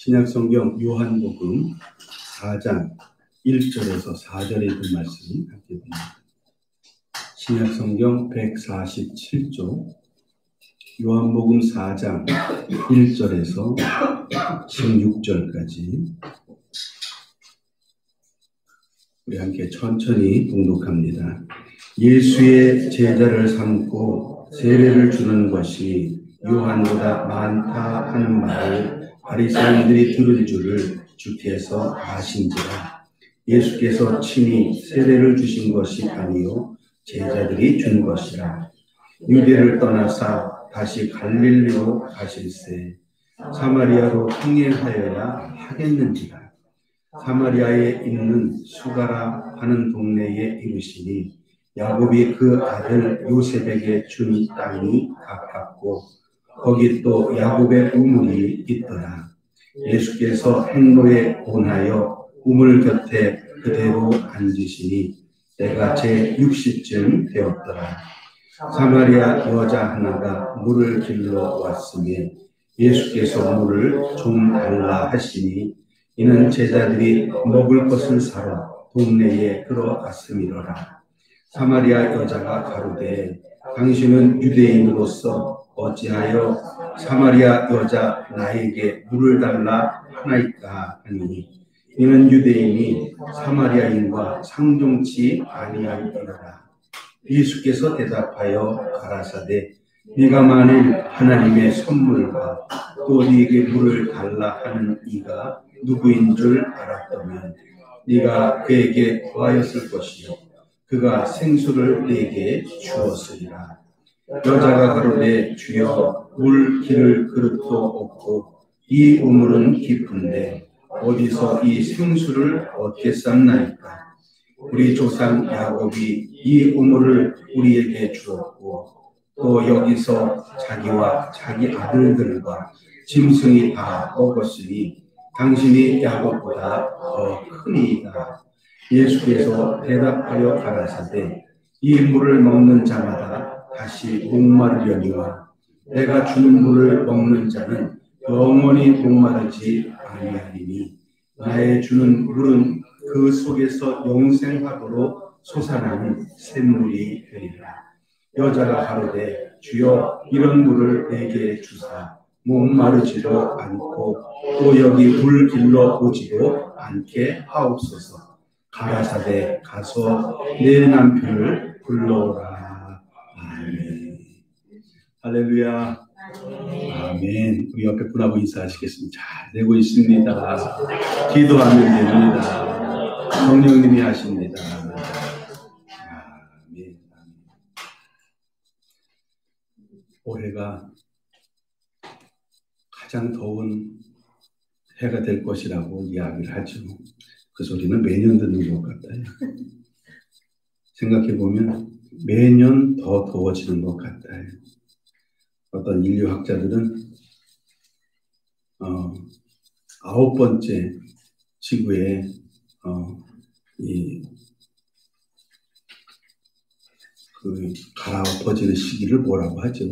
신약성경 요한복음 4장 1절에서 4절에 있는 말씀 함께 봅니다. 신약성경 147쪽 요한복음 4장 1절에서 16절까지 우리 함께 천천히 봉독합니다. 예수의 제자를 삼고 세례를 주는 것이 요한보다 많다 하는 말을 바리새인들이 들은 줄을 주께서 아신지라. 예수께서 친히 세례를 주신 것이 아니요 제자들이 준 것이라. 유대를 떠나사 다시 갈릴리로 가실새 사마리아로 통행하여야 하겠는지라. 사마리아에 있는 수가라 하는 동네에 이르시니 야곱이 그 아들 요셉에게 준 땅이 가깝고 거기 또 야곱의 우물이 있더라. 예수께서 행로에 온하여 우물 곁에 그대로 앉으시니 때가 제 60쯤 되었더라. 사마리아 여자 하나가 물을 길러 왔으며 예수께서 물을 좀 달라 하시니 이는 제자들이 먹을 것을 사러 동네에 들어갔음이로라. 사마리아 여자가 가로되 당신은 유대인으로서 어찌하여 사마리아 여자 나에게 물을 달라 하나이까 하니 이는 유대인이 사마리아인과 상종치 아니하리라. 예수께서 대답하여 가라사대 네가 만일 하나님의 선물과 또 네게 물을 달라 하는 이가 누구인 줄 알았다면 네가 그에게 구하였을 것이요 그가 생수를 네게 주었으리라. 여자가 가로되 주여 물 기를 그릇도 없고 이 우물은 깊은데 어디서 이 생수를 얻겠삼나이까. 우리 조상 야곱이 이 우물을 우리에게 주었고 또 여기서 자기와 자기 아들들과 짐승이 다 먹었으니 당신이 야곱보다 더 크니이다. 예수께서 대답하여 가라사대 이 물을 먹는 자마다 다시 목마르려니와 내가 주는 물을 먹는 자는 영원히 목마르지 아니하리니 나의 주는 물은 그 속에서 영생하도록 솟아나는 샘물이 되리라. 여자가 가로되 주여 이런 물을 내게 주사 목마르지도 않고 또 여기 물 길러 오지도 않게 하옵소서. 가라사대 가서 내 남편을 불러오라. 아멘. 할렐루야. 아멘. 우리 옆에 분하고 인사하시겠습니다. 잘 되고 있습니다. 기도하면 됩니다. 성령님이 하십니다. 아멘. 올해가 가장 더운 해가 될 것이라고 이야기를 하죠. 그 소리는 매년 듣는 것 같아요. 생각해보면 매년 더 더워지는 것 같아요. 어떤 인류학자들은 9번째 지구에 갈아엎어지는 시기를 뭐라고 하죠?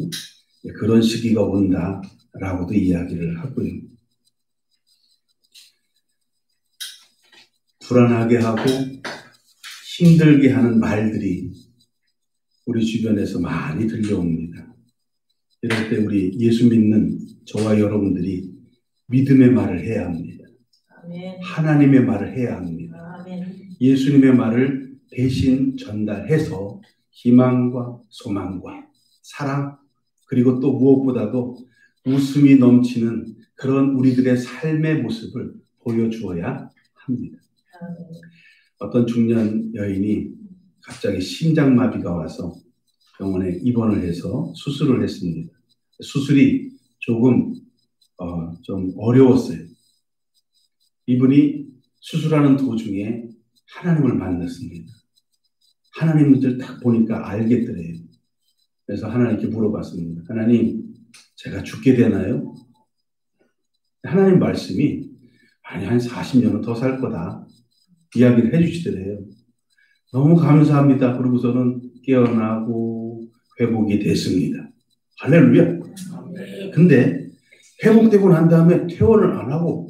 그런 시기가 온다라고도 이야기를 하고요. 불안하게 하고 힘들게 하는 말들이 우리 주변에서 많이 들려옵니다. 이럴 때 우리 예수 믿는 저와 여러분들이 믿음의 말을 해야 합니다. 아멘. 하나님의 말을 해야 합니다. 아멘. 예수님의 말을 대신 전달해서 희망과 소망과 사랑 그리고 또 무엇보다도 웃음이 넘치는 그런 우리들의 삶의 모습을 보여주어야 합니다. 어떤 중년 여인이 갑자기 심장마비가 와서 병원에 입원을 해서 수술을 했습니다. 수술이 조금 좀 어려웠어요. 이분이 수술하는 도중에 하나님을 만났습니다. 하나님을 딱 보니까 알겠더래요. 그래서 하나님께 물어봤습니다. 하나님, 제가 죽게 되나요? 하나님 말씀이 아니 한 40년은 더 살 거다. 이야기를 해주시더래요. 너무 감사합니다. 그러고서는 깨어나고 회복이 됐습니다. 할렐루야. 근데 회복되고 난 다음에 퇴원을 안 하고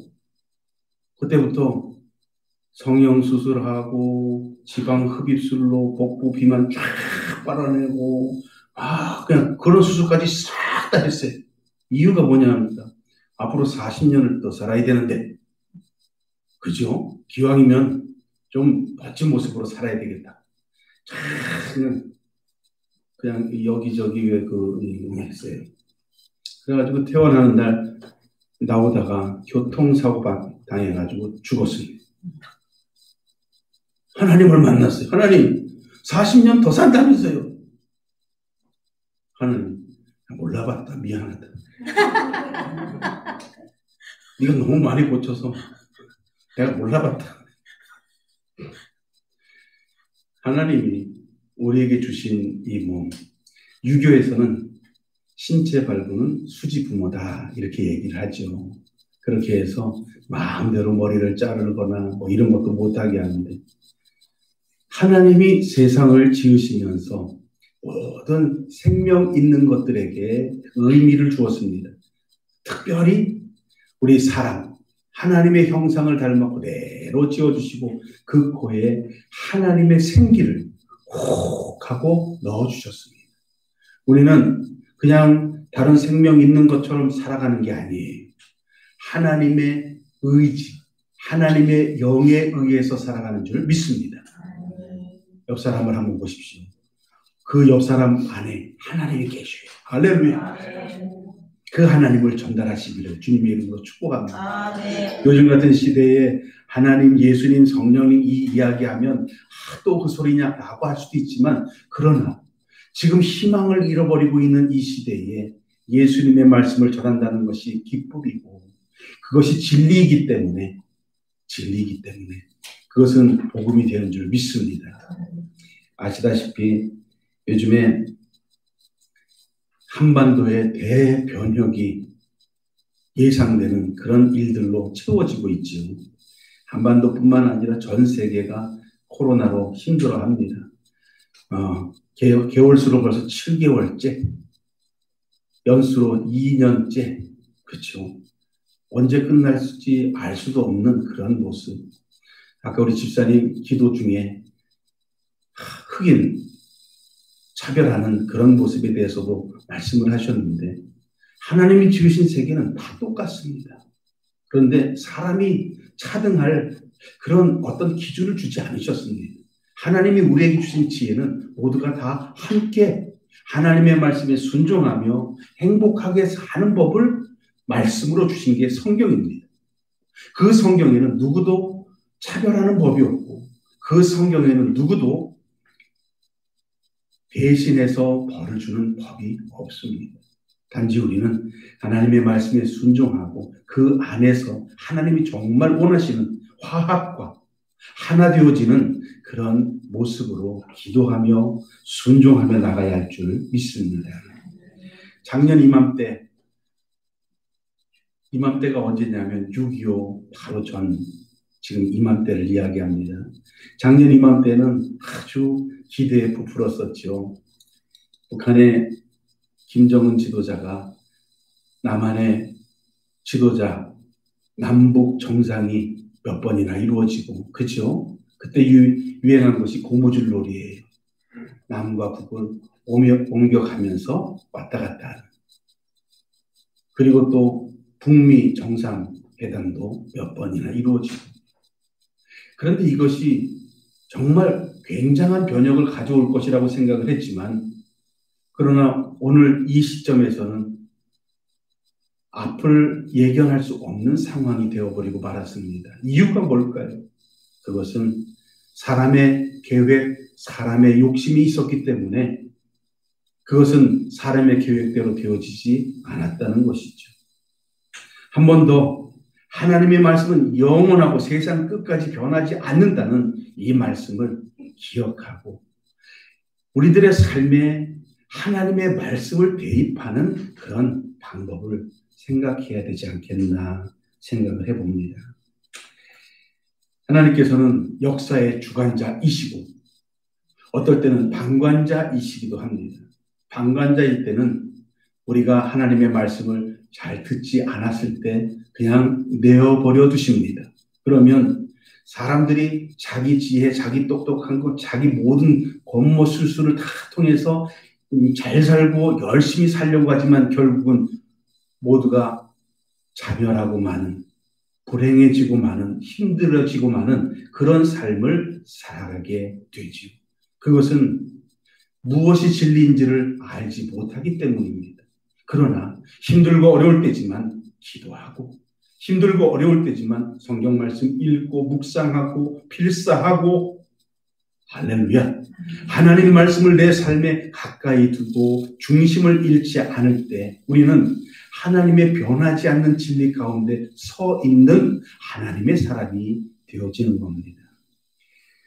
그때부터 성형수술하고 지방 흡입술로 복부 비만 쫙 빨아내고 그냥 그런 수술까지 싹 다 했어요. 이유가 뭐냐 합니다. 앞으로 40년을 더 살아야 되는데 그죠? 기왕이면 좀 멋진 모습으로 살아야 되겠다. 그냥 여기저기에 했어요. 그래가지고 퇴원하는 날 나오다가 교통사고 당해가지고 죽었습니다. 하나님을 만났어요. 하나님 40년 더 산다면서요. 하나님 몰라봤다. 미안하다. 네가 너무 많이 고쳐서 내가 몰라봤다. 하나님이 우리에게 주신 이 몸, 유교에서는 신체 발부는 수지 부모다 이렇게 얘기를 하죠. 그렇게 해서 마음대로 머리를 자르거나 뭐 이런 것도 못하게 하는데 하나님이 세상을 지으시면서 모든 생명 있는 것들에게 의미를 주었습니다. 특별히 우리 사람, 하나님의 형상을 닮아 그대로 지어주시고 그 코에 하나님의 생기를 혹 하고 넣어주셨습니다. 우리는 그냥 다른 생명 있는 것처럼 살아가는 게 아니에요. 하나님의 의지, 하나님의 영에 의해서 살아가는 줄 믿습니다. 옆 사람을 한번 보십시오. 그 옆 사람 안에 하나님이 계셔요. 할렐루야. 그 하나님을 전달하시기를 주님의 이름으로 축복합니다. 요즘 같은 시대에 하나님, 예수님, 성령님 이 이야기하면 또 그 소리냐라고 할 수도 있지만 그러나 지금 희망을 잃어버리고 있는 이 시대에 예수님의 말씀을 전한다는 것이 기쁨이고 그것이 진리이기 때문에 그것은 복음이 되는 줄 믿습니다. 아시다시피 요즘에 한반도의 대변혁이 예상되는 그런 일들로 채워지고 있죠. 한반도뿐만 아니라 전 세계가 코로나로 힘들어합니다. 개월수로 벌써 7개월째, 연수로 2년째, 그렇죠. 언제 끝날지 알 수도 없는 그런 모습. 아까 우리 집사님 기도 중에 흑인 차별하는 그런 모습에 대해서도 말씀을 하셨는데 하나님이 지으신 세계는 다 똑같습니다. 그런데 사람이 차등할 그런 어떤 기준을 주지 않으셨습니다. 하나님이 우리에게 주신 지혜는 모두가 다 함께 하나님의 말씀에 순종하며 행복하게 사는 법을 말씀으로 주신 게 성경입니다. 그 성경에는 누구도 차별하는 법이 없고 그 성경에는 누구도 대신해서 벌을 주는 법이 없습니다. 단지 우리는 하나님의 말씀에 순종하고 그 안에서 하나님이 정말 원하시는 화합과 하나 되어지는 그런 모습으로 기도하며 순종하며 나가야 할 줄 믿습니다. 작년 이맘때가 언제냐면 6.25 바로 전 지금 이맘때를 이야기합니다. 작년 이맘때는 아주 기대에 부풀었었죠. 북한의 김정은 지도자가 남한의 지도자 남북 정상이 몇 번이나 이루어지고 그렇죠? 그때 유행한 것이 고무줄 놀이예요. 남과 북을 옮겨가면서 왔다 갔다 하는. 그리고 또 북미 정상회담도 몇 번이나 이루어지고 그런데 이것이 정말 굉장한 변혁을 가져올 것이라고 생각을 했지만 그러나 오늘 이 시점에서는 앞을 예견할 수 없는 상황이 되어버리고 말았습니다. 이유가 뭘까요? 그것은 사람의 계획, 사람의 욕심이 있었기 때문에 그것은 사람의 계획대로 되어지지 않았다는 것이죠. 한 번 더 하나님의 말씀은 영원하고 세상 끝까지 변하지 않는다는 이 말씀을 기억하고 우리들의 삶에 하나님의 말씀을 대입하는 그런 방법을 생각해야 되지 않겠나 생각을 해봅니다. 하나님께서는 역사의 주관자이시고 어떨 때는 방관자이시기도 합니다. 방관자일 때는 우리가 하나님의 말씀을 잘 듣지 않았을 때 그냥 내어버려 두십니다. 그러면 사람들이 자기 지혜, 자기 똑똑한 것, 자기 모든 권모술수를 다 통해서 잘 살고 열심히 살려고 하지만 결국은 모두가 자멸하고 마는, 불행해지고 마는, 힘들어지고 마는 그런 삶을 살아가게 되지요. 그것은 무엇이 진리인지를 알지 못하기 때문입니다. 그러나 힘들고 어려울 때지만 기도하고, 힘들고 어려울 때지만 성경 말씀 읽고 묵상하고 필사하고, 할렐루야, 하나님 말씀을 내 삶에 가까이 두고 중심을 잃지 않을 때 우리는 하나님의 변하지 않는 진리 가운데 서 있는 하나님의 사람이 되어지는 겁니다.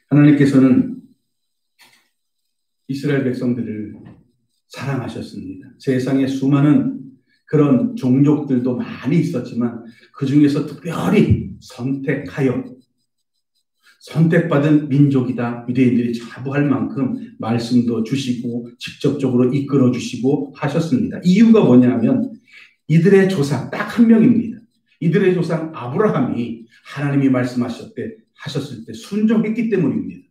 하나님께서는 이스라엘 백성들을 사랑하셨습니다. 세상에 수많은 그런 종족들도 많이 있었지만 그 중에서 특별히 선택받은 민족이다, 유대인들이 자부할 만큼 말씀도 주시고 직접적으로 이끌어 주시고 하셨습니다. 이유가 뭐냐면 이들의 조상 딱 한 명입니다. 이들의 조상 아브라함이 하나님이 말씀하셨을 때 순종했기 때문입니다.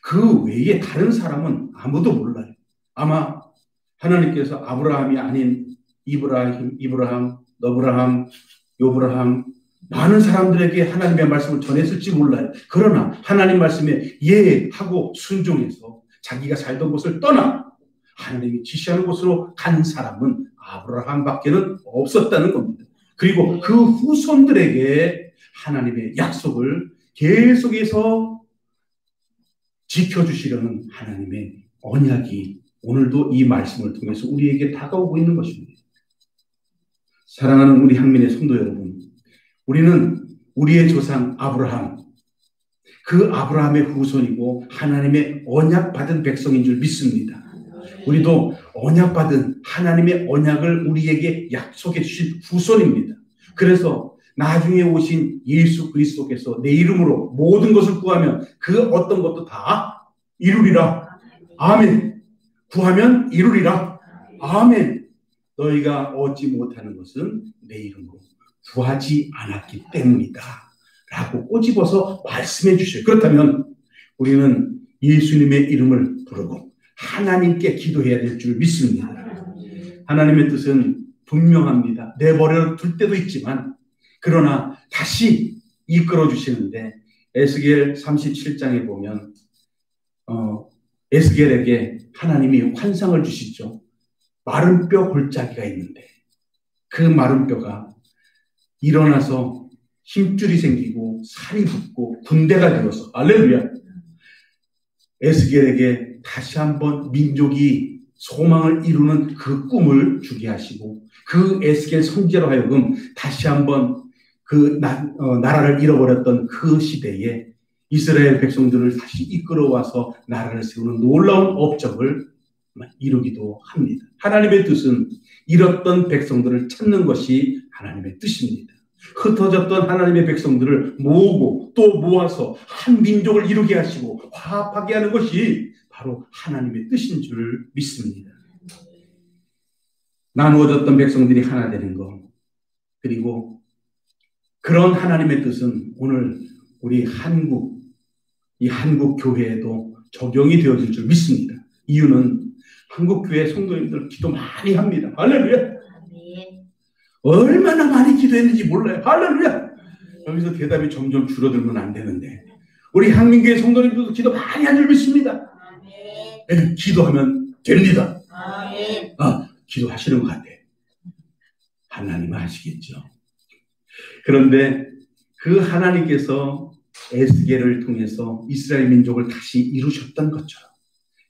그 외에 다른 사람은 아무도 몰라요. 아마 하나님께서 아브라함이 아닌 이브라함, 너브라함, 요브라함 많은 사람들에게 하나님의 말씀을 전했을지 몰라요. 그러나 하나님 말씀에 예하고 순종해서 자기가 살던 곳을 떠나 하나님이 지시하는 곳으로 간 사람은 아브라함밖에는 없었다는 겁니다. 그리고 그 후손들에게 하나님의 약속을 계속해서 지켜주시려는 하나님의 언약이 오늘도 이 말씀을 통해서 우리에게 다가오고 있는 것입니다. 사랑하는 우리 한민의 성도 여러분, 우리는 우리의 조상 아브라함, 그 아브라함의 후손이고 하나님의 언약받은 백성인 줄 믿습니다. 우리도 언약받은 하나님의 언약을 우리에게 약속해 주신 후손입니다. 그래서 나중에 오신 예수 그리스도께서 내 이름으로 모든 것을 구하면 그 어떤 것도 다 이루리라. 아멘. 구하면 이루리라. 아멘. 너희가 얻지 못하는 것은 내 이름으로 구하지 않았기 때문이다 라고 꼬집어서 말씀해 주셔요. 그렇다면 우리는 예수님의 이름을 부르고 하나님께 기도해야 될 줄 믿습니다. 하나님의 뜻은 분명합니다. 내버려 둘 때도 있지만 그러나 다시 이끌어 주시는데 에스겔 37장에 보면 에스겔에게 하나님이 환상을 주시죠. 마른 뼈 골짜기가 있는데 그 마른 뼈가 일어나서 힘줄이 생기고 살이 붙고 군대가 되어서 할렐루야, 에스겔에게 다시 한번 민족이 소망을 이루는 그 꿈을 주게 하시고 그 에스겔 선지자로 하여금 다시 한번 그 나라를 잃어버렸던 그 시대에 이스라엘 백성들을 다시 이끌어와서 나라를 세우는 놀라운 업적을 이루기도 합니다. 하나님의 뜻은 잃었던 백성들을 찾는 것이 하나님의 뜻입니다. 흩어졌던 하나님의 백성들을 모으고 또 모아서 한 민족을 이루게 하시고 화합하게 하는 것이 바로 하나님의 뜻인 줄 믿습니다. 나누어졌던 백성들이 하나 되는 것, 그리고 그런 하나님의 뜻은 오늘 우리 이 한국 교회에도 적용이 되어질 줄 믿습니다. 이유는 한국 교회 성도님들 기도 많이 합니다. 할렐루야. 얼마나 많이 기도했는지 몰라요. 할렐루야. 여기서 대답이 점점 줄어들면 안 되는데 우리 한민교회 성도님들도 기도 많이 한 줄 믿습니다. 네, 기도하면 됩니다. 기도하시는 것 같아. 하나님은 하시겠죠. 그런데 그 하나님께서 에스겔을 통해서 이스라엘 민족을 다시 이루셨던 것처럼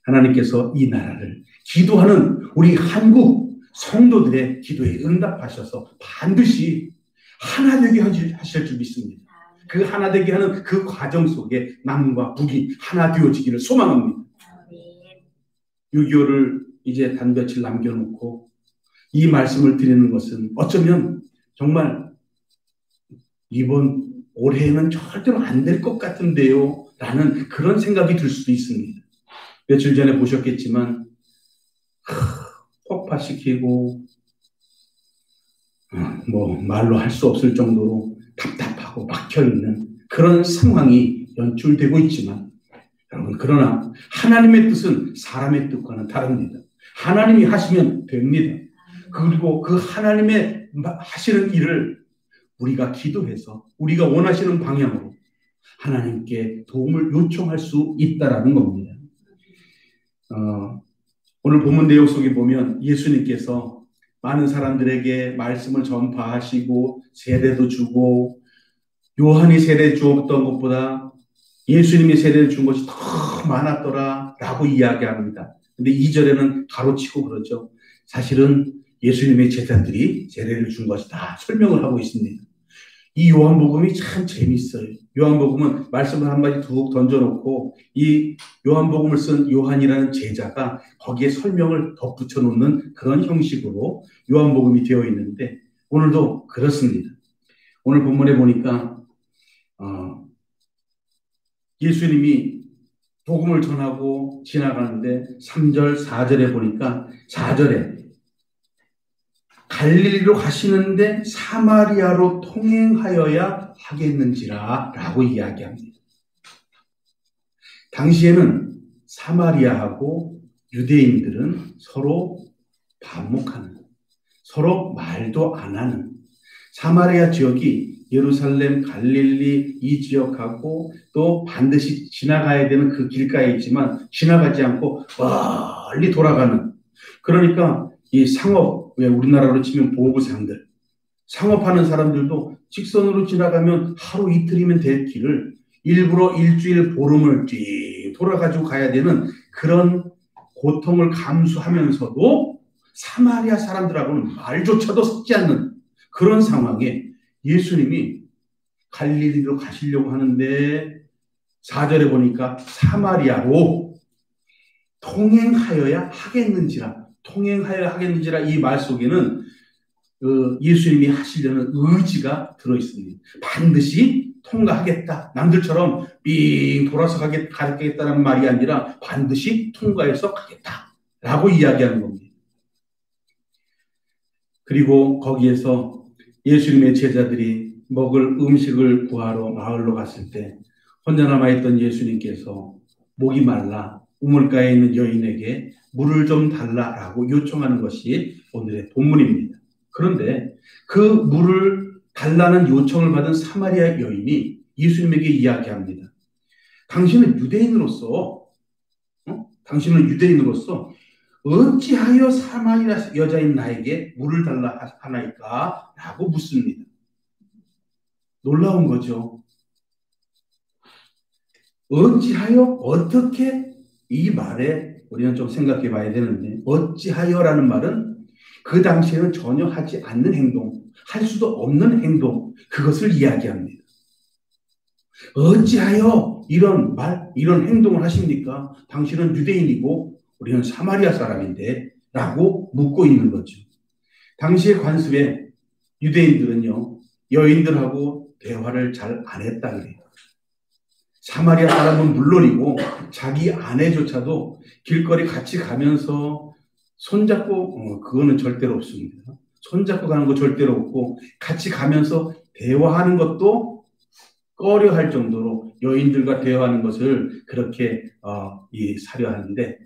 하나님께서 이 나라를 기도하는 우리 한국 성도들의 기도에 응답하셔서 반드시 하나 되게 하실 줄 믿습니다. 그 하나 되게 하는 그 과정 속에 남과 북이 하나 되어지기를 소망합니다. 6.25를 이제 단며칠 남겨놓고 이 말씀을 드리는 것은 어쩌면 정말 이번 올해는 절대로 안 될 것 같은데요 라는 그런 생각이 들 수도 있습니다. 며칠 전에 보셨겠지만 폭파시키고 말로 할 수 없을 정도로 답답하고 막혀있는 그런 상황이 연출되고 있지만 여러분, 그러나 하나님의 뜻은 사람의 뜻과는 다릅니다. 하나님이 하시면 됩니다. 그리고 그 하나님의 하시는 일을 우리가 기도해서 우리가 원하시는 방향으로 하나님께 도움을 요청할 수 있다라는 겁니다. 오늘 본문 내용 속에 보면 예수님께서 많은 사람들에게 말씀을 전파하시고 세례도 주고, 요한이 세례 주었던 것보다 예수님이 세례를 준 것이 더 많았더라 라고 이야기합니다. 근데 2절에는 가로치고 그러죠. 사실은 예수님의 제자들이 세례를 준 것이다 설명을 하고 있습니다. 이 요한복음이 참 재밌어요. 요한복음은 말씀을 한마디 툭 던져놓고 이 요한복음을 쓴 요한이라는 제자가 거기에 설명을 덧붙여 놓는 그런 형식으로 요한복음이 되어 있는데 오늘도 그렇습니다. 오늘 본문에 보니까 예수님이 복음을 전하고 지나가는데 3절, 4절에 보니까 4절에 갈릴리로 가시는데 사마리아로 통행하여야 하겠는지라 라고 이야기합니다. 당시에는 사마리아하고 유대인들은 서로 반목하는, 서로 말도 안 하는, 사마리아 지역이 예루살렘, 갈릴리 이 지역하고 또 반드시 지나가야 되는 그 길가에 있지만 지나가지 않고 멀리 돌아가는, 그러니까 이 상업, 왜 우리나라로 치면 보부상들, 상업하는 사람들도 직선으로 지나가면 하루 이틀이면 될 길을 일부러 일주일 보름을 쭉 돌아가지고 가야 되는 그런 고통을 감수하면서도 사마리아 사람들하고는 말조차도 섞지 않는 그런 상황에 예수님이 갈릴리로 가시려고 하는데 4절에 보니까 사마리아로 통행하여야 하겠는지라, 통행하여야 하겠는지라 이 말 속에는 예수님이 하시려는 의지가 들어있습니다. 반드시 통과하겠다. 남들처럼 삥 돌아서 가겠다는 말이 아니라 반드시 통과해서 가겠다라고 이야기하는 겁니다. 그리고 거기에서 예수님의 제자들이 먹을 음식을 구하러 마을로 갔을 때 혼자 남아있던 예수님께서 목이 말라 우물가에 있는 여인에게 물을 좀 달라라고 요청하는 것이 오늘의 본문입니다. 그런데 그 물을 달라는 요청을 받은 사마리아 여인이 예수님에게 이야기합니다. 당신은 유대인으로서 어찌하여 사마리아 여자인 나에게 물을 달라 하나이까? 라고 묻습니다. 놀라운 거죠. 어찌하여, 어떻게, 이 말에 우리는 좀 생각해 봐야 되는데, 어찌하여라는 말은 그 당시에는 전혀 하지 않는 행동, 할 수도 없는 행동, 그것을 이야기합니다. 어찌하여 이런 말, 이런 행동을 하십니까? 당신은 유대인이고 우리는 사마리아 사람인데 라고 묻고 있는 거죠. 당시의 관습에 유대인들은요, 여인들하고 대화를 잘 안 했다 그래요. 사마리아 사람은 물론이고 자기 아내조차도 길거리 같이 가면서 손잡고, 그거는 절대로 없습니다. 손잡고 가는 거 절대로 없고 같이 가면서 대화하는 것도 꺼려할 정도로 여인들과 대화하는 것을 그렇게 사려하는데,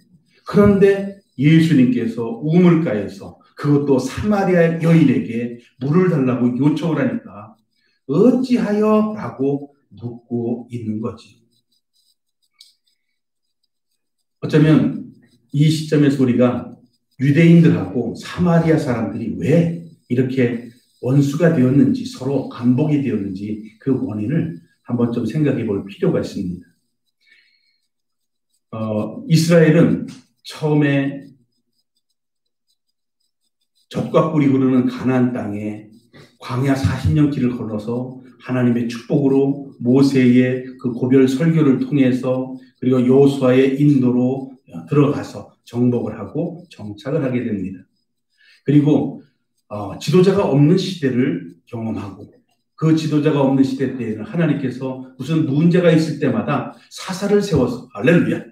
그런데 예수님께서 우물가에서 그것도 사마리아 여인에게 물을 달라고 요청을 하니까 어찌하여? 라고 묻고 있는 거지. 어쩌면 이 시점에서 우리가 유대인들하고 사마리아 사람들이 왜 이렇게 원수가 되었는지, 서로 반복이 되었는지 그 원인을 한번 좀 생각해 볼 필요가 있습니다. 이스라엘은 처음에 젖과 꿀이 흐르는 가나안 땅에 광야 40년 길을 걸어서 하나님의 축복으로 모세의 그 고별 설교를 통해서 그리고 여호수아의 인도로 들어가서 정복을 하고 정착을 하게 됩니다. 그리고 지도자가 없는 시대를 경험하고, 그 지도자가 없는 시대 때에는 하나님께서 무슨 문제가 있을 때마다 사사를 세워서, 할렐루야,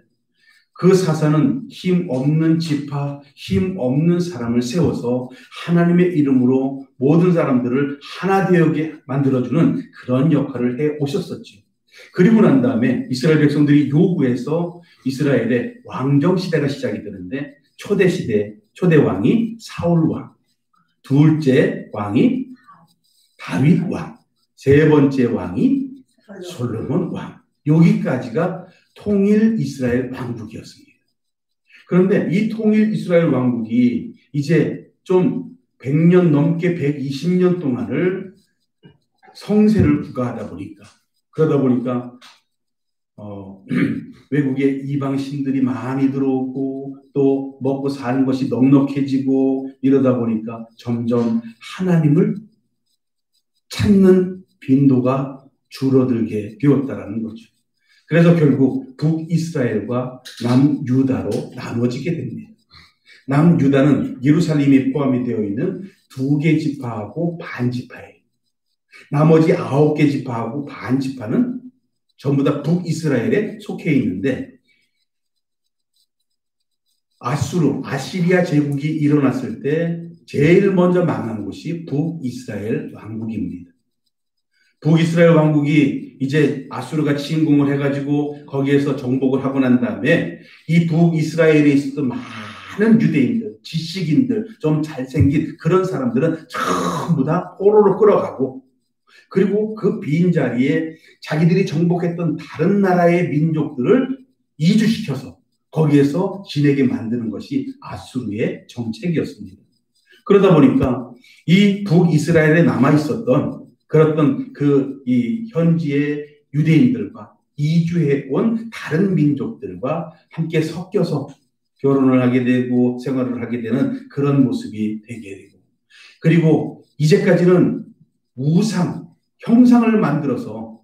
그 사사는 힘 없는 지파, 힘 없는 사람을 세워서 하나님의 이름으로 모든 사람들을 하나 되게 만들어주는 그런 역할을 해 오셨었죠. 그리고 난 다음에 이스라엘 백성들이 요구해서 이스라엘의 왕정 시대가 시작이 되는데 초대 시대, 초대 왕이 사울 왕, 둘째 왕이 다윗 왕, 세 번째 왕이 솔로몬 왕. 여기까지가 통일 이스라엘 왕국이었습니다. 그런데 이 통일 이스라엘 왕국이 이제 좀 100년 넘게 120년 동안을 성세를 부과하다 보니까 그러다 보니까 외국에 이방 신들이 많이 들어오고 또 먹고 사는 것이 넉넉해지고 이러다 보니까 점점 하나님을 찾는 빈도가 줄어들게 되었다라는 거죠. 그래서 결국 북이스라엘과 남유다로 나눠지게 됩니다. 남유다는 예루살렘이 포함이 되어 있는 2개 지파하고 반 지파예요. 나머지 9개 지파하고 반 지파는 전부 다 북이스라엘에 속해 있는데 아시리아 제국이 일어났을 때 제일 먼저 망한 곳이 북이스라엘 왕국입니다. 북이스라엘 왕국이 이제 아수르가 침공을 해가지고 거기에서 정복을 하고 난 다음에 이 북이스라엘에 있었던 많은 유대인들, 지식인들, 좀 잘생긴 그런 사람들은 전부 다 포로로 끌어가고 그리고 그 빈자리에 자기들이 정복했던 다른 나라의 민족들을 이주시켜서 거기에서 지내게 만드는 것이 아수르의 정책이었습니다. 그러다 보니까 이 북이스라엘에 남아있었던 그랬던 이 현지의 유대인들과 이주해 온 다른 민족들과 함께 섞여서 결혼을 하게 되고 생활을 하게 되는 그런 모습이 되게 되고 그리고 이제까지는 형상을 만들어서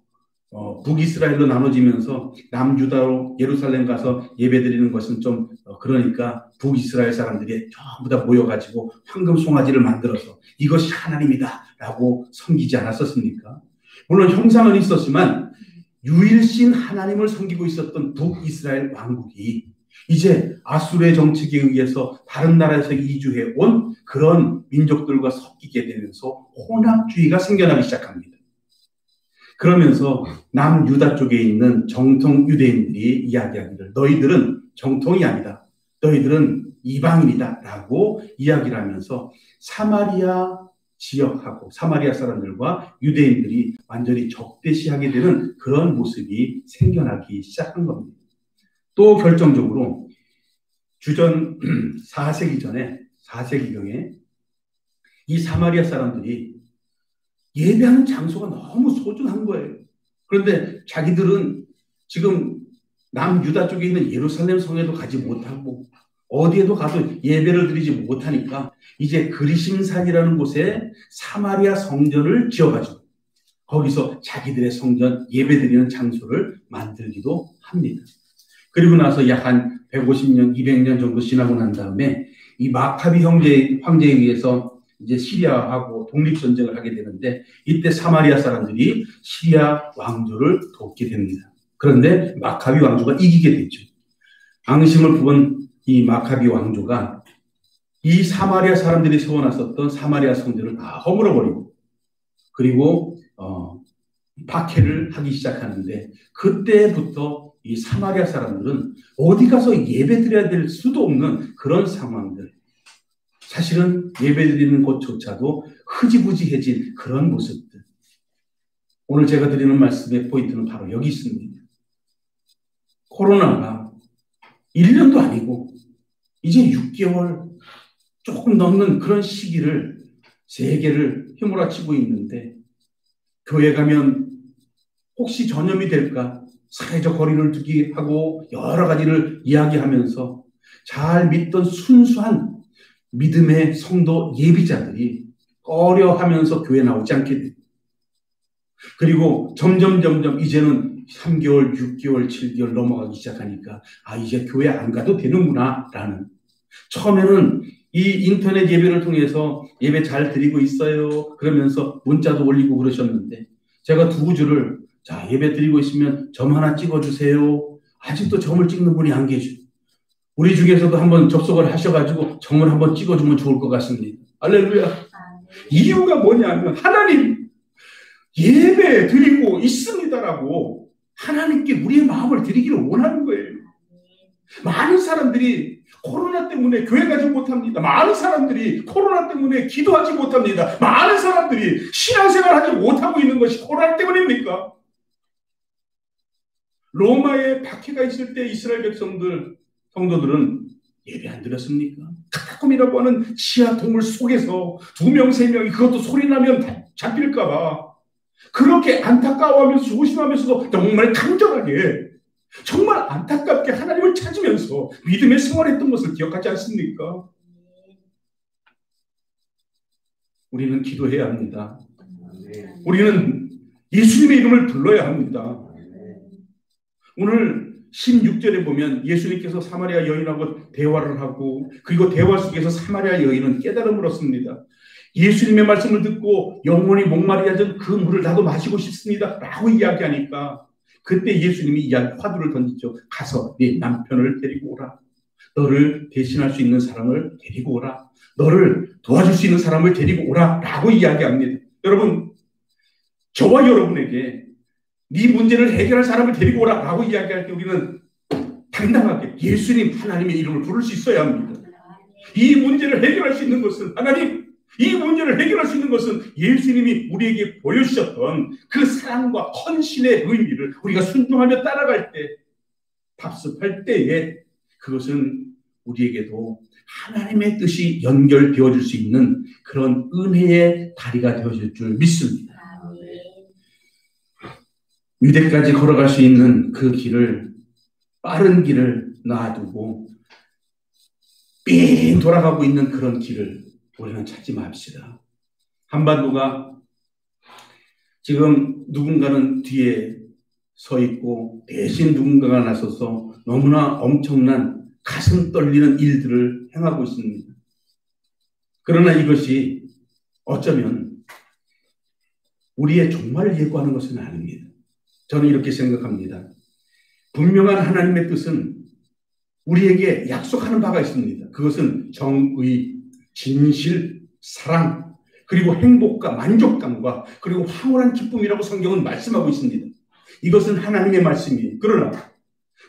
북이스라엘로 나눠지면서 남유다로 예루살렘 가서 예배드리는 것은 좀 그러니까 북이스라엘 사람들이 전부 다 모여가지고 황금 송아지를 만들어서 이것이 하나님이다 라고 섬기지 않았었습니까? 물론 형상은 있었지만 유일신 하나님을 섬기고 있었던 북이스라엘 왕국이 이제 아수르의 정책에 의해서 다른 나라에서 이주해 온 그런 민족들과 섞이게 되면서 혼합주의가 생겨나기 시작합니다. 그러면서 남유다 쪽에 있는 정통 유대인들이 이야기하기를 너희들은 정통이 아니다. 너희들은 이방인이다 라고 이야기를 하면서 사마리아 지역하고 사마리아 사람들과 유대인들이 완전히 적대시하게 되는 그런 모습이 생겨나기 시작한 겁니다. 또 결정적으로 주전 4세기 전에 4세기경에 이 사마리아 사람들이 예배하는 장소가 너무 소중한 거예요. 그런데 자기들은 지금 남유다 쪽에 있는 예루살렘 성에도 가지 못하고 어디에도 가도 예배를 드리지 못하니까 이제 그리심산이라는 곳에 사마리아 성전을 지어가지고 거기서 자기들의 성전 예배드리는 장소를 만들기도 합니다. 그리고 나서 약 한 150년, 200년 정도 지나고 난 다음에 이 마카비 황제에 의해서 이제 시리아하고 독립전쟁을 하게 되는데 이때 사마리아 사람들이 시리아 왕조를 돕게 됩니다. 그런데 마카비 왕조가 이기게 되죠. 앙심을 품은 이 마카비 왕조가 이 사마리아 사람들이 세워놨었던 사마리아 성전을 다 허물어버리고 그리고 박해를 하기 시작하는데 그때부터 이 사마리아 사람들은 어디 가서 예배드려야 될 수도 없는 그런 상황들 사실은 예배드리는 곳조차도 흐지부지해진 그런 모습들 오늘 제가 드리는 말씀의 포인트는 바로 여기 있습니다. 코로나가 1년도 아니고 이제 6개월 조금 넘는 그런 시기를 세계를 휘몰아치고 있는데 교회 가면 혹시 전염이 될까 사회적 거리를 두기 하고 여러 가지를 이야기하면서 잘 믿던 순수한 믿음의 성도 예비자들이 꺼려하면서 교회 나오지 않게 됩니다. 그리고 점점 이제는 3개월, 6개월, 7개월 넘어가기 시작하니까 이제 교회 안 가도 되는구나 라는 처음에는 이 인터넷 예배를 통해서 예배 잘 드리고 있어요 그러면서 문자도 올리고 그러셨는데 제가 두 줄을 예배 드리고 있으면 점 하나 찍어주세요. 아직도 점을 찍는 분이 안 계시고 우리 중에서도 한번 접속을 하셔가지고 점을 한번 찍어주면 좋을 것 같습니다. 할렐루야. 이유가 뭐냐면 하나님 예배 드리고 있습니다라고 하나님께 우리의 마음을 드리기를 원하는 거예요. 많은 사람들이 코로나 때문에 교회 가지 못합니다. 많은 사람들이 코로나 때문에 기도하지 못합니다. 많은 사람들이 신앙생활 하지 못하고 있는 것이 코로나 때문입니까? 로마에 박해가 있을 때 이스라엘 성도들은 예배 안 드렸습니까? 카타콤이라고 하는 지하 동굴 속에서 2명, 3명이 그것도 소리 나면 잡힐까봐 그렇게 안타까워하면서 조심하면서도 정말 간절하게 정말 안타깝게 하나님을 찾으면서 믿음의 생활했던 것을 기억하지 않습니까? 우리는 기도해야 합니다. 우리는 예수님의 이름을 불러야 합니다. 오늘 16절에 보면 예수님께서 사마리아 여인하고 대화를 하고 그리고 대화 속에서 사마리아 여인은 깨달음을 얻습니다. 예수님의 말씀을 듣고 영원히 목마르다던 그 물을 나도 마시고 싶습니다 라고 이야기하니까 그때 예수님이 화두를 던지죠. 가서 네 남편을 데리고 오라. 너를 대신할 수 있는 사람을 데리고 오라. 너를 도와줄 수 있는 사람을 데리고 오라 라고 이야기합니다. 여러분, 저와 여러분에게 네 문제를 해결할 사람을 데리고 오라 라고 이야기할 때 우리는 당당하게 예수님 하나님의 이름을 부를 수 있어야 합니다. 이 문제를 해결할 수 있는 것은 하나님, 이 문제를 해결할 수 있는 것은 예수님이 우리에게 보여주셨던 그 사랑과 헌신의 의미를 우리가 순종하며 따라갈 때, 답습할 때에 그것은 우리에게도 하나님의 뜻이 연결되어질 수 있는 그런 은혜의 다리가 되어질 줄 믿습니다. 유대까지 걸어갈 수 있는 그 길을, 빠른 길을 놔두고 삥 돌아가고 있는 그런 길을 우리는 찾지 맙시다. 한반도가 지금 누군가는 뒤에 서 있고 대신 누군가가 나서서 너무나 엄청난 가슴 떨리는 일들을 행하고 있습니다. 그러나 이것이 어쩌면 우리의 종말을 예고하는 것은 아닙니다. 저는 이렇게 생각합니다. 분명한 하나님의 뜻은 우리에게 약속하는 바가 있습니다. 그것은 정의, 진실, 사랑, 그리고 행복과 만족감과 그리고 황홀한 기쁨이라고 성경은 말씀하고 있습니다. 이것은 하나님의 말씀이에요. 그러나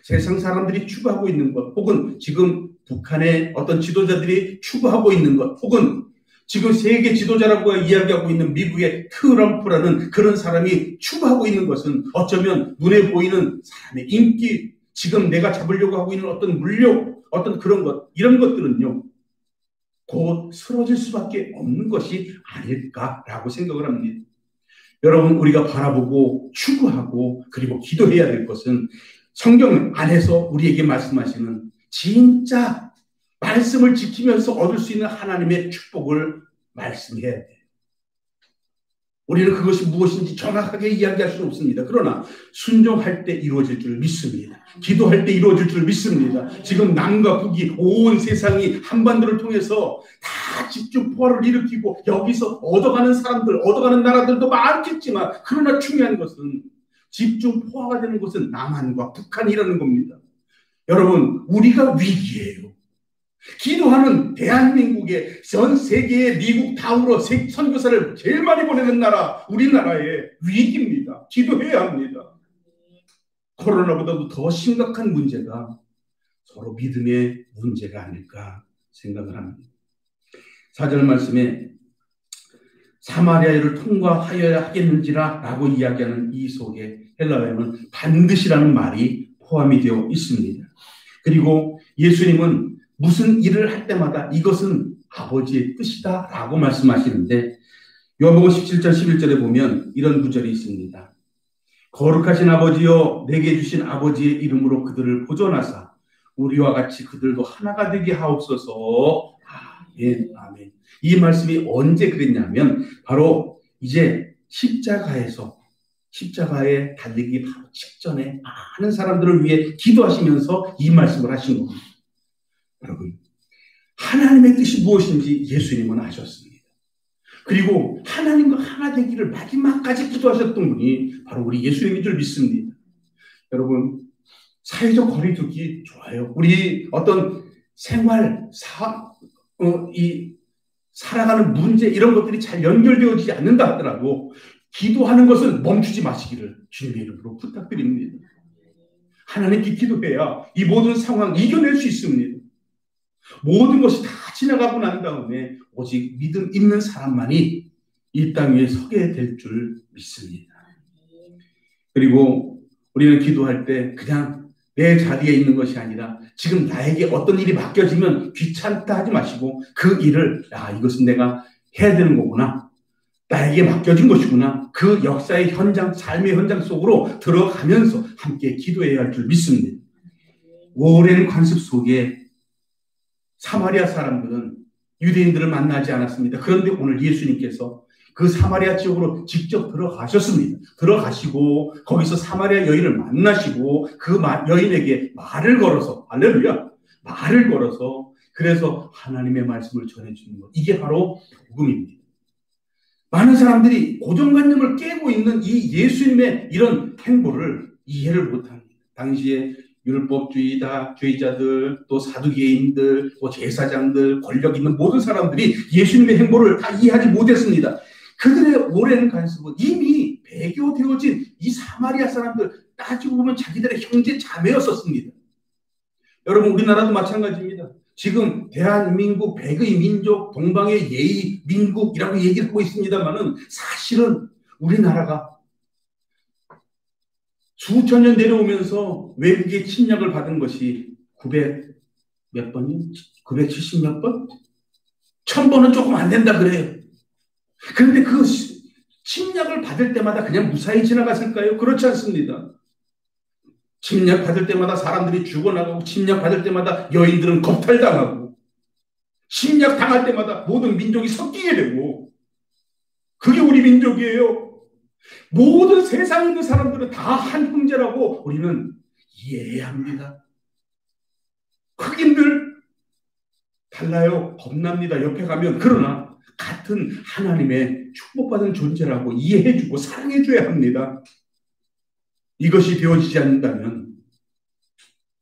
세상 사람들이 추구하고 있는 것, 혹은 지금 북한의 어떤 지도자들이 추구하고 있는 것, 혹은 지금 세계 지도자라고 이야기하고 있는 미국의 트럼프라는 그런 사람이 추구하고 있는 것은 어쩌면 눈에 보이는 사람의 인기, 지금 내가 잡으려고 하고 있는 어떤 물욕, 어떤 그런 것, 이런 것들은요, 곧 쓰러질 수밖에 없는 것이 아닐까라고 생각을 합니다. 여러분, 우리가 바라보고 추구하고 그리고 기도해야 될 것은 성경 안에서 우리에게 말씀하시는 진짜 말씀을 지키면서 얻을 수 있는 하나님의 축복을 말씀해야 돼요. 우리는 그것이 무엇인지 정확하게 이야기할 수는 없습니다. 그러나 순종할 때 이루어질 줄 믿습니다. 기도할 때 이루어질 줄 믿습니다. 지금 남과 북이 온 세상이 한반도를 통해서 다 집중 포화를 일으키고 여기서 얻어가는 사람들, 얻어가는 나라들도 많겠지만 그러나 중요한 것은 집중 포화가 되는 것은 남한과 북한이라는 겁니다. 여러분, 우리가 위기예요. 기도하는 대한민국의 전 세계의 미국 다음으로 선교사를 제일 많이 보내는 나라, 우리나라의 위기입니다. 기도해야 합니다. 코로나보다도 더 심각한 문제가 서로 믿음의 문제가 아닐까 생각을 합니다. 4절 말씀에 사마리아를 통과하여야 하겠는지라 라고 이야기하는 이 속에 헬라어에는 반드시라는 말이 포함이 되어 있습니다. 그리고 예수님은 무슨 일을 할 때마다 이것은 아버지의 뜻이다 라고 말씀하시는데 요한복음 17절 11절에 보면 이런 구절이 있습니다. 거룩하신 아버지여 내게 주신 아버지의 이름으로 그들을 보존하사 우리와 같이 그들도 하나가 되게 하옵소서. 아멘, 아멘. 이 말씀이 언제 그랬냐면 바로 이제 십자가에 달리기 바로 직전에 많은 사람들을 위해 기도하시면서 이 말씀을 하신 겁니다. 여러분, 하나님의 뜻이 무엇인지 예수님은 아셨습니다. 그리고 하나님과 하나 되기를 마지막까지 기도하셨던 분이 바로 우리 예수님인 줄 믿습니다. 여러분, 사회적 거리두기 좋아요. 우리 어떤 생활, 살아가는 문제 이런 것들이 잘 연결되어지지 않는다 하더라도 기도하는 것을 멈추지 마시기를 주님의 이름으로 부탁드립니다. 하나님께 기도해야 이 모든 상황 이겨낼 수 있습니다. 모든 것이 다 지나가고 난 다음에 오직 믿음 있는 사람만이 이 땅 위에 서게 될 줄 믿습니다. 그리고 우리는 기도할 때 그냥 내 자리에 있는 것이 아니라 지금 나에게 어떤 일이 맡겨지면 귀찮다 하지 마시고 그 일을 이것은 내가 해야 되는 거구나. 나에게 맡겨진 것이구나. 그 역사의 현장, 삶의 현장 속으로 들어가면서 함께 기도해야 할 줄 믿습니다. 오랜 관습 속에 사마리아 사람들은 유대인들을 만나지 않았습니다. 그런데 오늘 예수님께서 그 사마리아 지역으로 직접 들어가셨습니다. 들어가시고 거기서 사마리아 여인을 만나시고 그 여인에게 말을 걸어서 할렐루야! 말을 걸어서 그래서 하나님의 말씀을 전해주는 것. 이게 바로 복음입니다. 많은 사람들이 고정관념을 깨고 있는 이 예수님의 이런 행보를 이해를 못합니다. 당시에 율법주의자들, 또 사두개인들, 또 제사장들, 권력 있는 모든 사람들이 예수님의 행보를 다 이해하지 못했습니다. 그들의 오랜 관습은 이미 배교되어진 이 사마리아 사람들 따지고 보면 자기들의 형제 자매였었습니다. 여러분 우리나라도 마찬가지입니다. 지금 대한민국 백의 민족 동방의 예의 민국이라고 얘기를 하고 있습니다만은 사실은 우리나라가 수천 년 내려오면서 외국의 침략을 받은 것이 900 몇 번이요? 970 몇 번? 1000번은 조금 안 된다 그래요. 그런데 그 침략을 받을 때마다 그냥 무사히 지나갔을까요? 그렇지 않습니다. 침략 받을 때마다 사람들이 죽어나가고 침략 받을 때마다 여인들은 겁탈당하고 침략 당할 때마다 모든 민족이 섞이게 되고 그게 우리 민족이에요. 모든 세상에 있는 사람들은 다 한 형제라고 우리는 이해해야 합니다. 흑인들 달라요. 겁납니다. 옆에 가면. 그러나 같은 하나님의 축복받은 존재라고 이해해주고 사랑해줘야 합니다. 이것이 되어지지 않는다면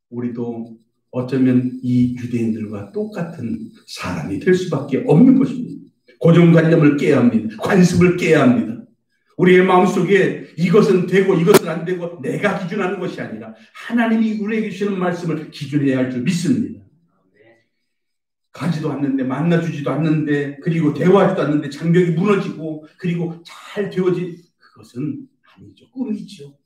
우리도 어쩌면 이 유대인들과 똑같은 사람이 될 수밖에 없는 것입니다. 고정관념을 깨야 합니다. 관습을 깨야 합니다. 우리의 마음속에 이것은 되고 이것은 안 되고 내가 기준하는 것이 아니라 하나님이 우리에게 주시는 말씀을 기준해야 할 줄 믿습니다. 가지도 않는데 만나주지도 않는데 그리고 대화하지도 않는데 장벽이 무너지고 그리고 잘 되어진 그것은 아니죠. 꿈이죠.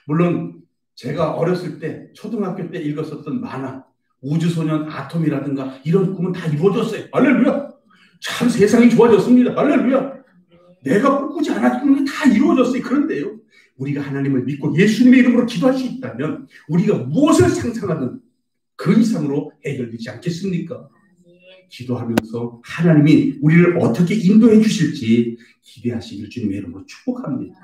물론 제가 어렸을 때 초등학교 때 읽었었던 만화 우주소년 아톰이라든가 이런 꿈은 다 이루어졌어요. 할렐루야. 참 세상이 좋아졌습니다. 할렐루야. 내가 꿈꾸지 않았던 게 다 이루어졌어요. 그런데요 우리가 하나님을 믿고 예수님의 이름으로 기도할 수 있다면 우리가 무엇을 상상하든 그 이상으로 해결되지 않겠습니까? 기도하면서 하나님이 우리를 어떻게 인도해 주실지 기대하시길 주님의 이름으로 축복합니다.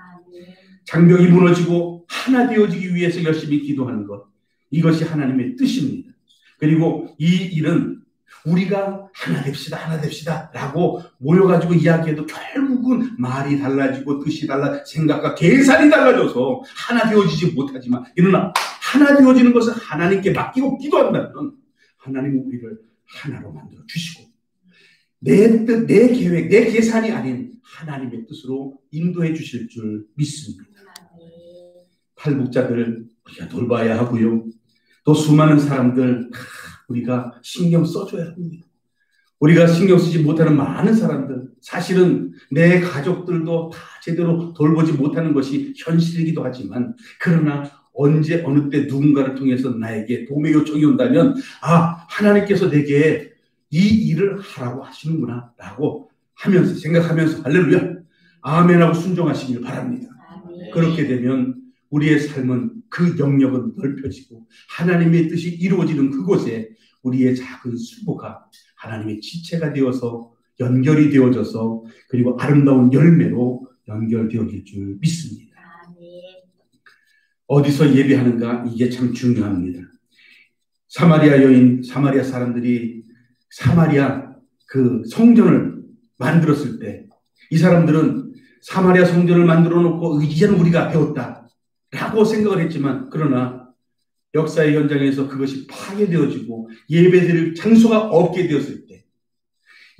장벽이 무너지고 하나 되어지기 위해서 열심히 기도하는 것, 이것이 하나님의 뜻입니다. 그리고 이 일은 우리가 하나 됩시다 라고 모여가지고 이야기해도 결국은 말이 달라지고 뜻이 달라 생각과 계산이 달라져서 하나 되어지지 못하지만 그러나 하나 되어지는 것을 하나님께 맡기고 기도한다면 하나님은 우리를 하나로 만들어 주시고 내 뜻, 내 계획, 내 계산이 아닌 하나님의 뜻으로 인도해 주실 줄 믿습니다. 탈북자들을 우리가 돌봐야 하고요. 또 수많은 사람들 우리가 신경 써줘야 합니다. 우리가 신경 쓰지 못하는 많은 사람들, 사실은 내 가족들도 다 제대로 돌보지 못하는 것이 현실이기도 하지만 그러나 언제 어느 때 누군가를 통해서 나에게 도움의 요청이 온다면 하나님께서 내게 이 일을 하라고 하시는구나 라고 하면서 생각하면서 할렐루야 아멘하고 순종하시길 바랍니다. 아멘. 그렇게 되면 우리의 삶은 그 영역은 넓혀지고 하나님의 뜻이 이루어지는 그곳에 우리의 작은 수고가 하나님의 지체가 되어서 연결이 되어져서 그리고 아름다운 열매로 연결되어질 줄 믿습니다. 어디서 예배하는가 이게 참 중요합니다. 사마리아 여인, 사마리아 사람들이 사마리아 그 성전을 만들었을 때 이 사람들은 사마리아 성전을 만들어 놓고 이제는 우리가 배웠다 라고 생각을 했지만 그러나 역사의 현장에서 그것이 파괴되어지고 예배드릴 장소가 없게 되었을 때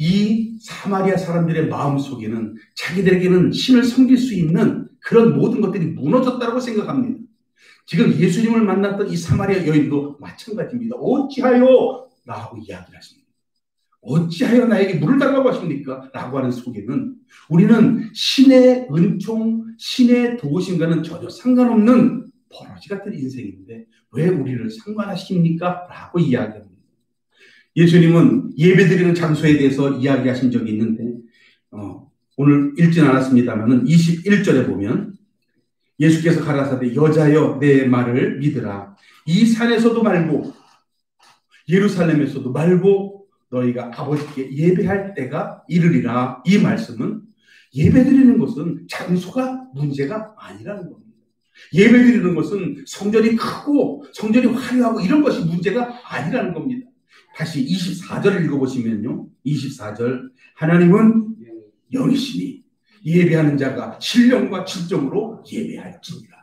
이 사마리아 사람들의 마음속에는 자기들에게는 신을 섬길 수 있는 그런 모든 것들이 무너졌다고 생각합니다. 지금 예수님을 만났던 이 사마리아 여인도 마찬가지입니다. 어찌하여 나하고 이야기를 하십니까? 어찌하여 나에게 물을 달라고 하십니까? 라고 하는 속에는 우리는 신의 은총, 신의 도우심과는 전혀 상관없는 버러지 같은 인생인데 왜 우리를 상관하십니까? 라고 이야기합니다. 예수님은 예배드리는 장소에 대해서 이야기하신 적이 있는데 오늘 읽진 않았습니다만 21절에 보면 예수께서 가라사대 여자여 내 말을 믿으라. 이 산에서도 말고 예루살렘에서도 말고 너희가 아버지께 예배할 때가 이르리라. 이 말씀은 예배드리는 것은 장소가 문제가 아니라는 겁니다. 예배드리는 것은 성전이 크고 성전이 화려하고 이런 것이 문제가 아니라는 겁니다. 다시 24절을 읽어보시면요. 24절 하나님은 영이시니 예배하는 자가 신령과 진정으로 예배할지니라.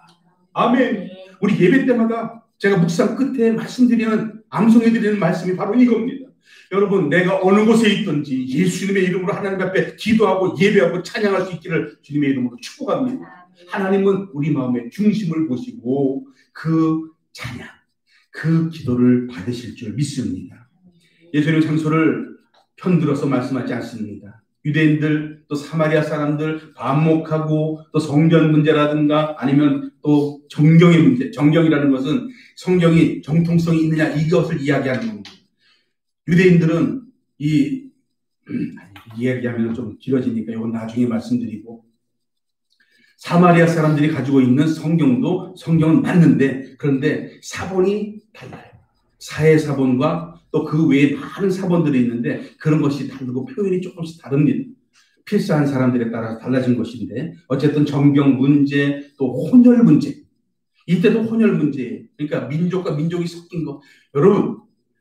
아멘. 우리 예배 때마다 제가 묵상 끝에 말씀드리는 암송해드리는 말씀이 바로 이겁니다. 여러분 내가 어느 곳에 있든지 예수님의 이름으로 하나님 앞에 기도하고 예배하고 찬양할 수 있기를 주님의 이름으로 축복합니다. 하나님은 우리 마음의 중심을 보시고 그 찬양, 그 기도를 받으실 줄 믿습니다. 예수님 장소를 편들어서 말씀하지 않습니다. 유대인들 또 사마리아 사람들 반목하고 또 성전 문제라든가 아니면 또 정경의 문제, 정경이라는 것은 성경이 정통성이 있느냐 이것을 이야기하는 겁니다. 유대인들은 이야기하면 좀 길어지니까 이건 나중에 말씀드리고 사마리아 사람들이 가지고 있는 성경은 맞는데 그런데 사본이 달라요. 사회 사본과 또 그 외에 많은 사본들이 있는데 그런 것이 다르고 표현이 조금씩 다릅니다. 필사한 사람들에 따라서 달라진 것인데 어쨌든 정경 문제 또 혼혈 문제 이때도 혼혈 문제예요. 그러니까 민족과 민족이 섞인 거 여러분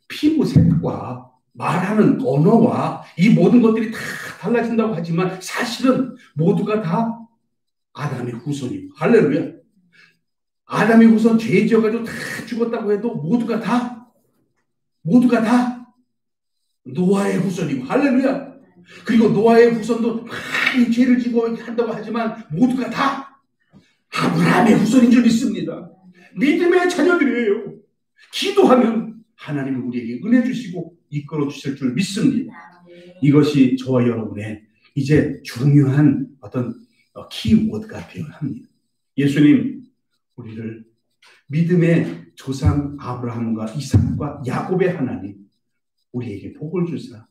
피부색과 말하는 언어와 이 모든 것들이 다 달라진다고 하지만 사실은 모두가 다 아담의 후손이고 할렐루야. 아담의 후손 죄 지어가지고 다 죽었다고 해도 모두가 다 노아의 후손이고 할렐루야. 그리고 노아의 후손도 많이 죄를 지고 한다고 하지만 모두가 다 아브라함의 후손인 줄 믿습니다. 믿음의 자녀들이에요. 기도하면 하나님은 우리에게 은혜 주시고 이끌어 주실 줄 믿습니다. 이것이 저와 여러분의 이제 중요한 어떤 키워드가 되어야 합니다. 예수님 우리를 믿음의 조상 아브라함과 이삭과 야곱의 하나님 우리에게 복을 주사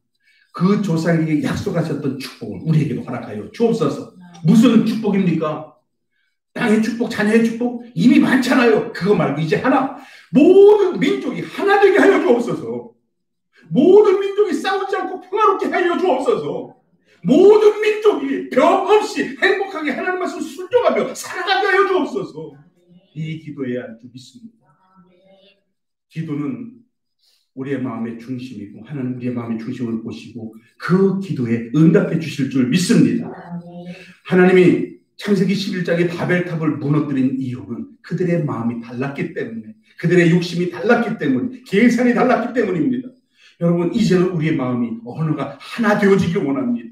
그 조상에게 약속하셨던 축복을 우리에게도 허락하여 주옵소서. 무슨 축복입니까? 땅의 축복, 자녀의 축복 이미 많잖아요. 그거 말고 이제 하나 모든 민족이 하나 되게 하여 주옵소서. 모든 민족이 싸우지 않고 평화롭게 하여 주옵소서. 모든 민족이 병 없이 행복하게 하나님 말씀 순종하며 살아가게 하여 주옵소서. 이 기도해야 할 줄 믿습니다. 기도는 우리의 마음의 중심이고 하나님 우리의 마음의 중심을 보시고 그 기도에 응답해 주실 줄 믿습니다. 하나님이 창세기 11장에 바벨탑을 무너뜨린 이유는 그들의 마음이 달랐기 때문에 그들의 욕심이 달랐기 때문에 계산이 달랐기 때문입니다. 여러분 이제는 우리의 마음이 언어가 하나 되어지길 원합니다.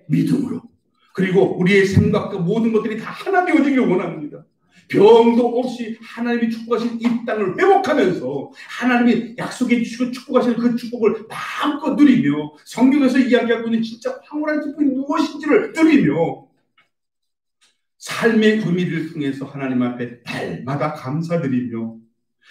믿음으로 그리고 우리의 생각과 모든 것들이 다 하나 되어지길 원합니다. 병도 없이 하나님이 축복하신 이 땅을 회복하면서 하나님이 약속해 주시고 축복하시는 그 축복을 마음껏 누리며 성경에서 이야기하고 있는 진짜 황홀한 기쁨이 무엇인지를 누리며 삶의 의미를 통해서 하나님 앞에 날마다 감사드리며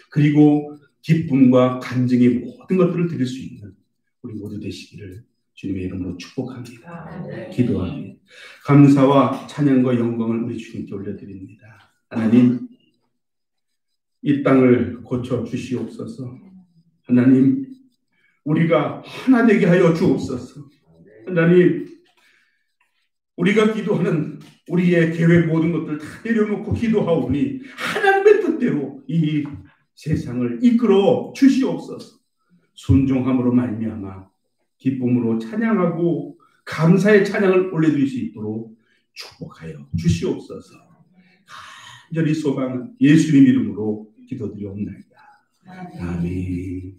그리고 기쁨과 간증의 모든 것들을 드릴 수 있는 우리 모두 되시기를 주님의 이름으로 축복합니다. 기도합니다. 감사와 찬양과 영광을 우리 주님께 올려드립니다. 하나님 이 땅을 고쳐 주시옵소서. 하나님 우리가 하나 되게 하여 주옵소서. 하나님 우리가 기도하는 우리의 계획 모든 것들 다 내려놓고 기도하오니 하나님의 뜻대로 이 세상을 이끌어 주시옵소서. 순종함으로 말미암아 기쁨으로 찬양하고 감사의 찬양을 올려드릴 수 있도록 축복하여 주시옵소서. 간절히 소망 예수님 이름으로 기도드리옵나이다. 아멘.